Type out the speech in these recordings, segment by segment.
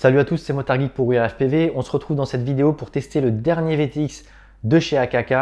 Salut à tous, c'est Motard Geek pour WeareFPV. On se retrouve dans cette vidéo pour tester le dernier VTX de chez AKK,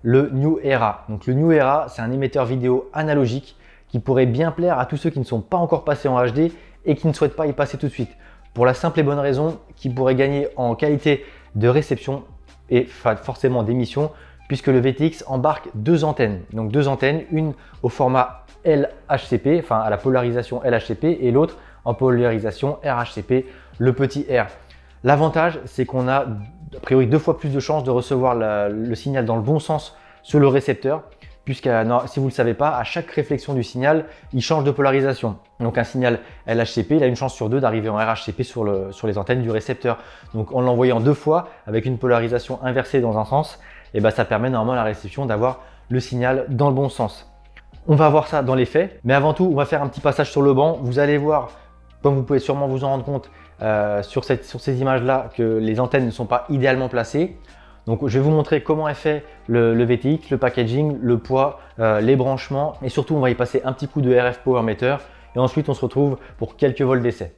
le New Era. Donc le New Era, c'est un émetteur vidéo analogique qui pourrait bien plaire à tous ceux qui ne sont pas encore passés en HD et qui ne souhaitent pas y passer tout de suite. Pour la simple et bonne raison qu'ils pourraient gagner en qualité de réception et forcément d'émission, puisque le VTX embarque deux antennes. Donc deux antennes, une au format LHCP, enfin à la polarisation LHCP, et l'autre en polarisation RHCP, le petit R. L'avantage, c'est qu'on a a priori 2 fois plus de chances de recevoir le signal dans le bon sens sur le récepteur, puisque si vous ne le savez pas, à chaque réflexion du signal, il change de polarisation. Donc un signal LHCP, il a une chance sur 2 d'arriver en RHCP sur les antennes du récepteur. Donc en l'envoyant 2 fois avec une polarisation inversée dans un sens, et ben ça permet normalement à la réception d'avoir le signal dans le bon sens. On va voir ça dans les faits, mais avant tout, on va faire un petit passage sur le banc. Vous allez voir, comme vous pouvez sûrement vous en rendre compte sur ces images-là, que les antennes ne sont pas idéalement placées. Donc je vais vous montrer comment est fait le VTX, le packaging, le poids, les branchements, et surtout on va y passer un petit coup de RF Power Meter, et ensuite on se retrouve pour quelques vols d'essai.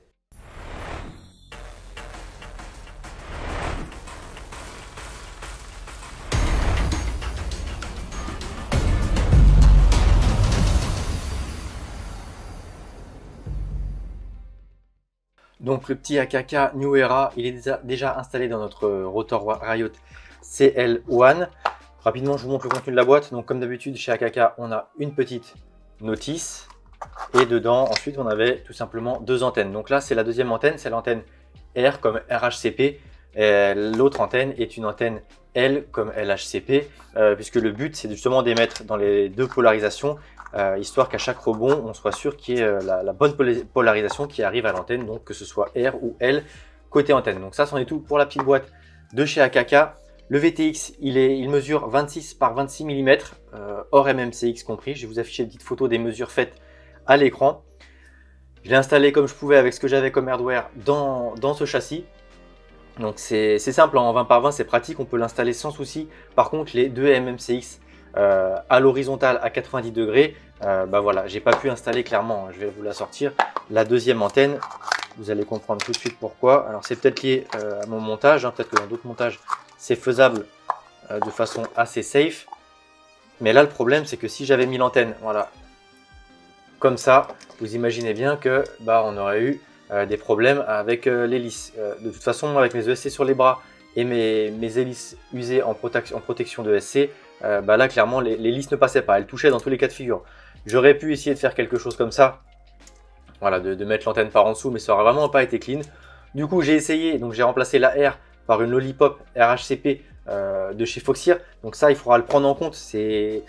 Donc le petit AKK New Era, il est déjà installé dans notre rotor Riot CL1. Rapidement, je vous montre le contenu de la boîte. Donc comme d'habitude, chez AKK, on a une petite notice. Et dedans, ensuite, on avait tout simplement deux antennes. Donc là, c'est la deuxième antenne, c'est l'antenne R comme RHCP. L'autre antenne est une antenne L comme LHCP, puisque le but, c'est justement d'émettre dans les deux polarisations, histoire qu'à chaque rebond, on soit sûr qu'il y ait la bonne polarisation qui arrive à l'antenne, donc que ce soit R ou L côté antenne. Donc ça, c'en est tout pour la petite boîte de chez AKK. Le VTX, il mesure 26 par 26 mm, hors MMCX compris. Je vais vous afficher une petite photo des mesures faites à l'écran. Je l'ai installé comme je pouvais avec ce que j'avais comme hardware dans ce châssis. Donc c'est simple, en 20 par 20 c'est pratique, on peut l'installer sans souci. Par contre les deux MMCX à l'horizontale à 90 degrés, bah voilà, j'ai pas pu installer clairement. Je vais vous la sortir. La deuxième antenne, vous allez comprendre tout de suite pourquoi. Alors c'est peut-être lié à mon montage, hein. Peut-être que dans d'autres montages c'est faisable de façon assez safe. Mais là le problème c'est que si j'avais mis l'antenne, voilà, comme ça, vous imaginez bien que bah, on aurait eu des problèmes avec l'hélice. De toute façon, moi, avec mes ESC sur les bras et mes hélices usées en protection de SC, bah là, clairement, l'hélice ne passait pas. Elle touchait dans tous les cas de figure. J'aurais pu essayer de faire quelque chose comme ça, voilà, de mettre l'antenne par en dessous, mais ça n'aurait vraiment pas été clean. Du coup, j'ai essayé, donc j'ai remplacé la R par une Lollipop RHCP de chez Foxeer. Donc ça, il faudra le prendre en compte. C'est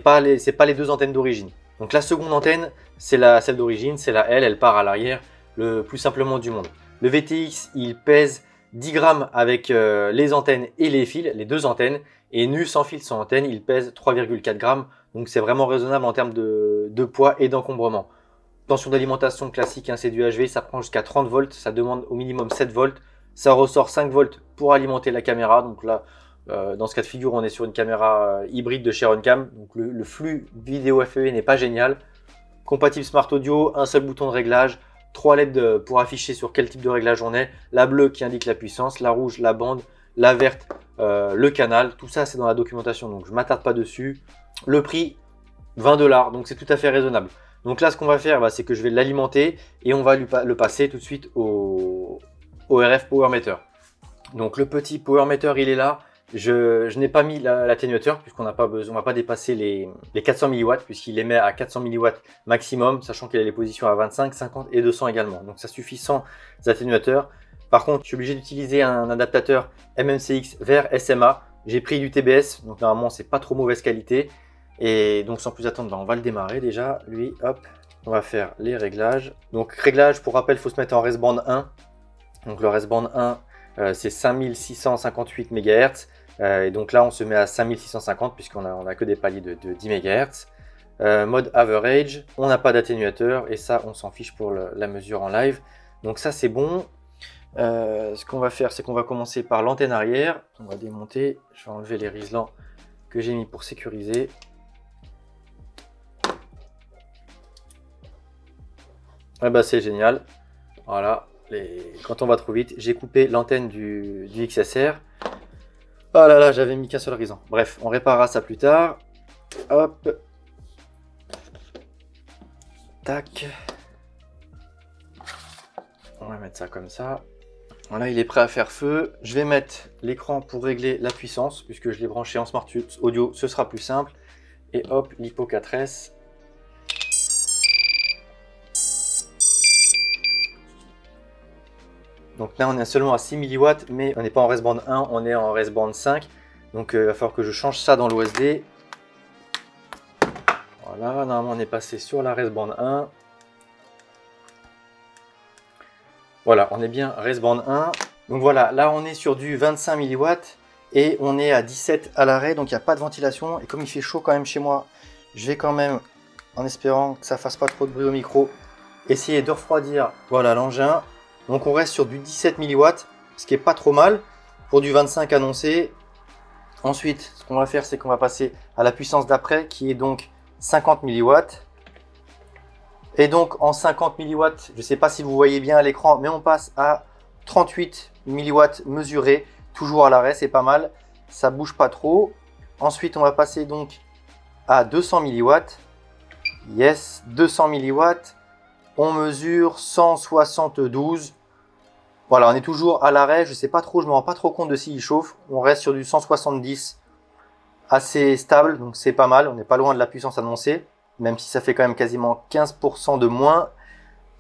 pas les deux antennes d'origine. Donc la seconde antenne, c'est celle d'origine, c'est la L, elle part à l'arrière, le plus simplement du monde. Le VTX, il pèse 10 grammes avec les antennes et les fils, les deux antennes, et nu sans fil sans antenne, il pèse 3,4 grammes, donc c'est vraiment raisonnable en termes de poids et d'encombrement. Tension d'alimentation classique, hein, c'est du HV, ça prend jusqu'à 30 volts, ça demande au minimum 7 volts, ça ressort 5 volts pour alimenter la caméra, donc là, dans ce cas de figure, on est sur une caméra hybride de chez Runcam. Donc le flux vidéo FPV n'est pas génial. Compatible Smart Audio, un seul bouton de réglage, 3 LED pour afficher sur quel type de réglage on est. La bleue qui indique la puissance, la rouge, la bande, la verte, le canal. Tout ça, c'est dans la documentation, donc je ne m'attarde pas dessus. Le prix, 20 $, donc c'est tout à fait raisonnable. Donc là, ce qu'on va faire, bah, c'est que je vais l'alimenter et on va le passer tout de suite au RF Power Meter. Donc le petit Power Meter, il est là. Je n'ai pas mis l'atténuateur puisqu'on n'a pas besoin, on va pas dépasser les 400 mW puisqu'il émet à 400 mW maximum, sachant qu'il a les positions à 25, 50 et 200 également. Donc ça suffit sans atténuateur. Par contre, je suis obligé d'utiliser un adaptateur MMCX vers SMA. J'ai pris du TBS, donc normalement c'est pas trop mauvaise qualité. Et donc sans plus attendre, on va le démarrer déjà. Lui, hop, on va faire les réglages. Donc réglage, pour rappel, il faut se mettre en resband 1. Donc le resband 1, c'est 5658 MHz. Et donc là, on se met à 5650 puisqu'on a que des paliers de 10 MHz. Mode average, on n'a pas d'atténuateur et ça, on s'en fiche pour la mesure en live. Donc ça, c'est bon. Ce qu'on va faire, c'est qu'on va commencer par l'antenne arrière. On va démonter. Je vais enlever les riselants que j'ai mis pour sécuriser. Ah bah c'est génial. Voilà, quand on va trop vite. J'ai coupé l'antenne du XSR. Oh là là, j'avais mis qu'un seul raison. Bref, on réparera ça plus tard. Hop. Tac. On va mettre ça comme ça. Voilà, il est prêt à faire feu. Je vais mettre l'écran pour régler la puissance, puisque je l'ai branché en Smart Audio, ce sera plus simple. Et hop, l'Hippo 4S. Donc là, on est seulement à 6 mW, mais on n'est pas en REST-Band 1, on est en REST-Band 5. Donc il va falloir que je change ça dans l'OSD. Voilà, normalement on est passé sur la REST-Band 1. Voilà, on est bien REST-Band 1. Donc voilà, là on est sur du 25 mW et on est à 17 à l'arrêt, donc il n'y a pas de ventilation. Et comme il fait chaud quand même chez moi, je vais quand même, en espérant que ça fasse pas trop de bruit au micro, essayer de refroidir voilà l'engin. Donc on reste sur du 17 mW, ce qui est pas trop mal pour du 25 annoncé. Ensuite, ce qu'on va faire, c'est qu'on va passer à la puissance d'après, qui est donc 50 mW. Et donc en 50 mW, je ne sais pas si vous voyez bien à l'écran, mais on passe à 38 mW mesurés, toujours à l'arrêt, c'est pas mal, ça bouge pas trop. Ensuite, on va passer donc à 200 mW. Yes, 200 mW. On mesure 172. Voilà, on est toujours à l'arrêt. Je sais pas trop, je me rends pas trop compte de s'il chauffe. On reste sur du 170, assez stable, donc c'est pas mal. On n'est pas loin de la puissance annoncée, même si ça fait quand même quasiment 15% de moins.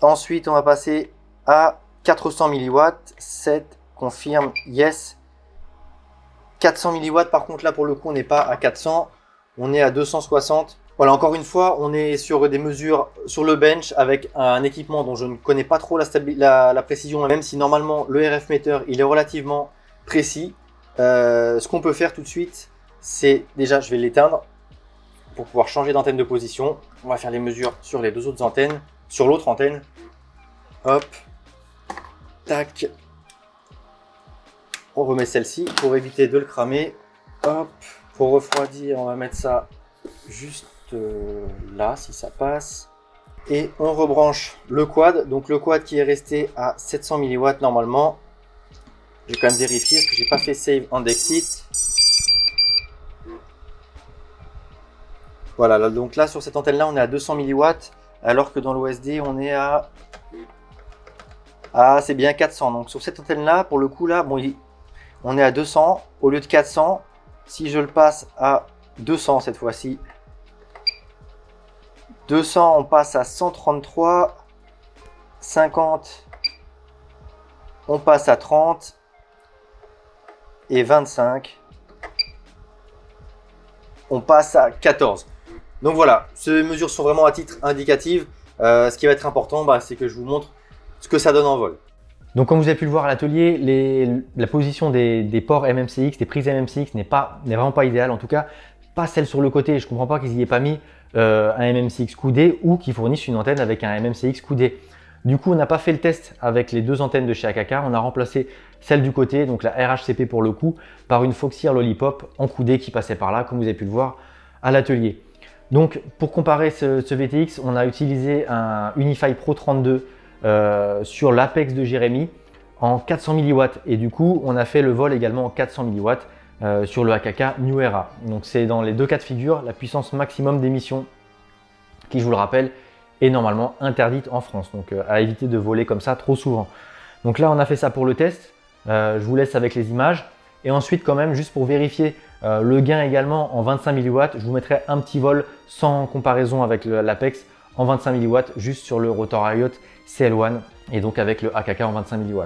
Ensuite, on va passer à 400 mW. 7, confirme, yes. 400 mW, par contre, là, pour le coup, on n'est pas à 400. On est à 260. Voilà, encore une fois, on est sur des mesures sur le bench avec un équipement dont je ne connais pas trop la précision, même si normalement le RF meter il est relativement précis. Ce qu'on peut faire tout de suite, c'est déjà, je vais l'éteindre pour pouvoir changer d'antenne de position. On va faire les mesures sur les deux autres antennes, sur l'autre antenne. Hop, tac. On remet celle-ci pour éviter de le cramer. Hop, pour refroidir, on va mettre ça juste là si ça passe, et on rebranche le quad, donc le quad qui est resté à 700 mW normalement. Je vais quand même vérifier parce que j'ai pas fait save and exit. Voilà, donc là sur cette antenne là on est à 200 mW alors que dans l'OSD on est à c'est bien 400. Donc sur cette antenne là pour le coup là bon, on est à 200 au lieu de 400. Si je le passe à 200 cette fois-ci, 200, on passe à 133, 50, on passe à 30 et 25, on passe à 14. Donc voilà, ces mesures sont vraiment à titre indicatif. Ce qui va être important, c'est que je vous montre ce que ça donne en vol. Donc comme vous avez pu le voir à l'atelier, la position des ports MMCX, des prises MMCX n'est vraiment pas idéale, en tout cas pas celle sur le côté. Je comprends pas qu'ils n'y aient pas mis un MMCX coudé ou qu'ils fournissent une antenne avec un MMCX coudé. Du coup, on n'a pas fait le test avec les deux antennes de chez AKK. On a remplacé celle du côté, donc la RHCP pour le coup, par une Foxeer Lollipop en coudé qui passait par là, comme vous avez pu le voir à l'atelier. Donc pour comparer ce VTX, on a utilisé un Unify Pro 32 sur l'Apex de Jérémy en 400 mW. Et du coup, on a fait le vol également en 400 mW. Sur le AKK New Era. Donc c'est dans les deux cas de figure la puissance maximum d'émission qui, je vous le rappelle, est normalement interdite en France. Donc à éviter de voler comme ça trop souvent. Donc là on a fait ça pour le test. Je vous laisse avec les images. Et ensuite quand même, juste pour vérifier le gain également en 25 mW, je vous mettrai un petit vol sans comparaison avec l'Apex en 25 mW juste sur le Rotor Riot CL1 et donc avec le AKK en 25 mW.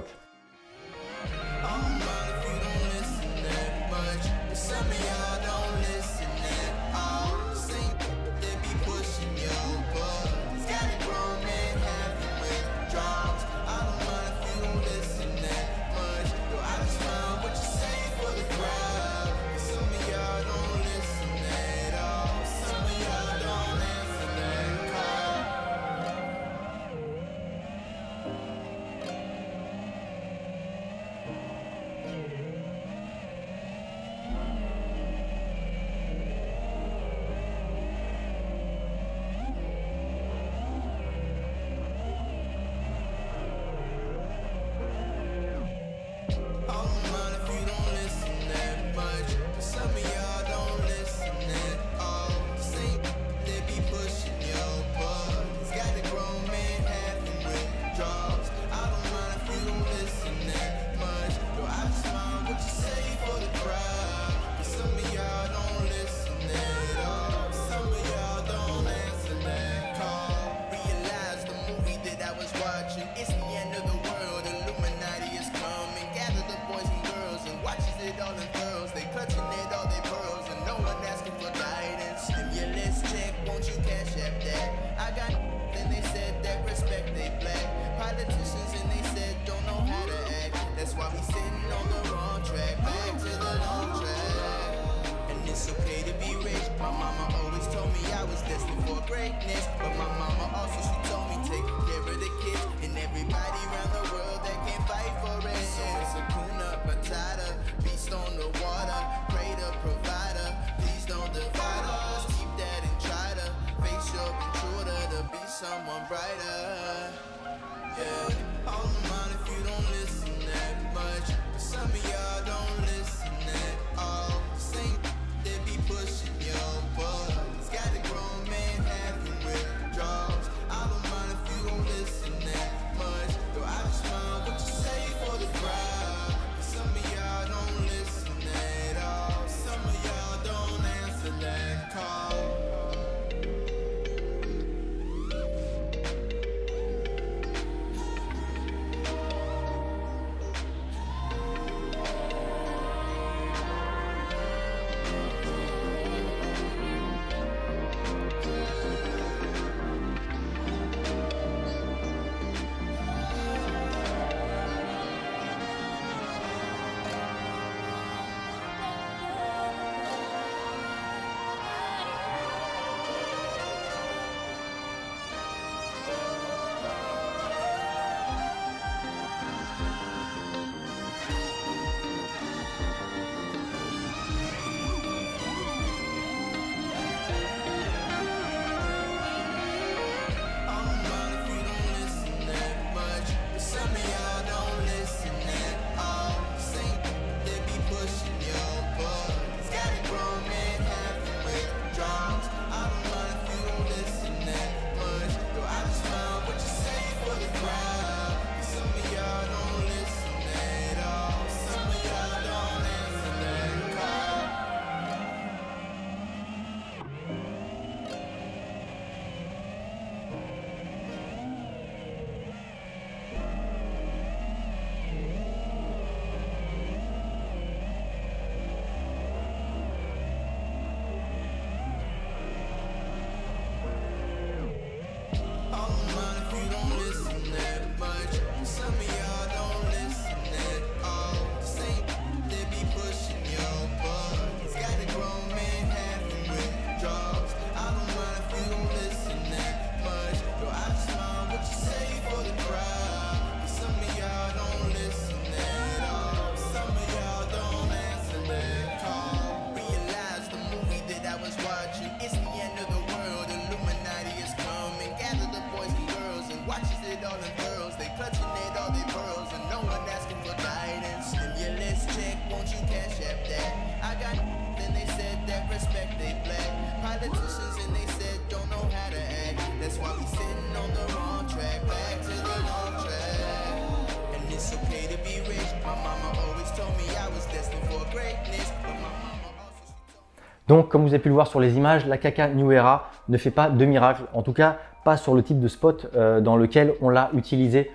Donc, comme vous avez pu le voir sur les images, la Kaka New Era ne fait pas de miracle, en tout cas pas sur le type de spot dans lequel on l'a utilisé.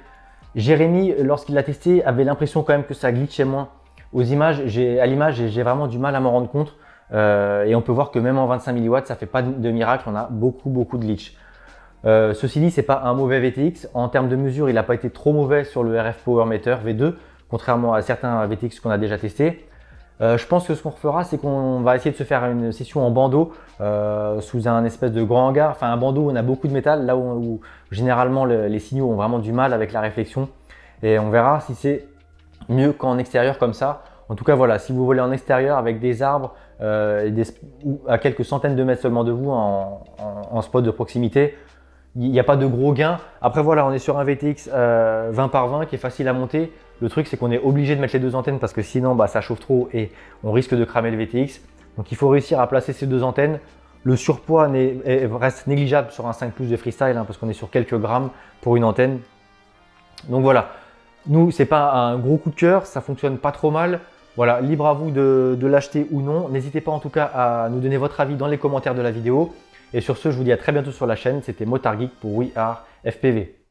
Jérémy, lorsqu'il l'a testé, avait l'impression quand même que ça glitchait moins. À l'image, j'ai vraiment du mal à m'en rendre compte. Et on peut voir que même en 25 mW, ça fait pas de miracle, on a beaucoup de glitch. Ceci dit, c'est pas un mauvais VTX. En termes de mesure, il n'a pas été trop mauvais sur le RF Power Meter V2, contrairement à certains VTX qu'on a déjà testés. Je pense que ce qu'on fera, c'est qu'on va essayer de se faire une session en bandeau sous un espèce de grand hangar, enfin un bandeau où on a beaucoup de métal, là où généralement les signaux ont vraiment du mal avec la réflexion. Et on verra si c'est mieux qu'en extérieur comme ça. En tout cas, voilà, si vous volez en extérieur avec des arbres ou à quelques centaines de mètres seulement de vous en spot de proximité, il n'y a pas de gros gains. Après, voilà, on est sur un VTX 20 par 20 qui est facile à monter. Le truc, c'est qu'on est obligé de mettre les deux antennes parce que sinon, ça chauffe trop et on risque de cramer le VTX. Donc, il faut réussir à placer ces deux antennes. Le surpoids reste négligeable sur un 5 Plus de freestyle parce qu'on est sur quelques grammes pour une antenne. Donc, voilà. Nous, c'est pas un gros coup de cœur. Ça fonctionne pas trop mal. Voilà, libre à vous de l'acheter ou non. N'hésitez pas en tout cas à nous donner votre avis dans les commentaires de la vidéo. Et sur ce, je vous dis à très bientôt sur la chaîne. C'était Motard Geek pour We Are FPV.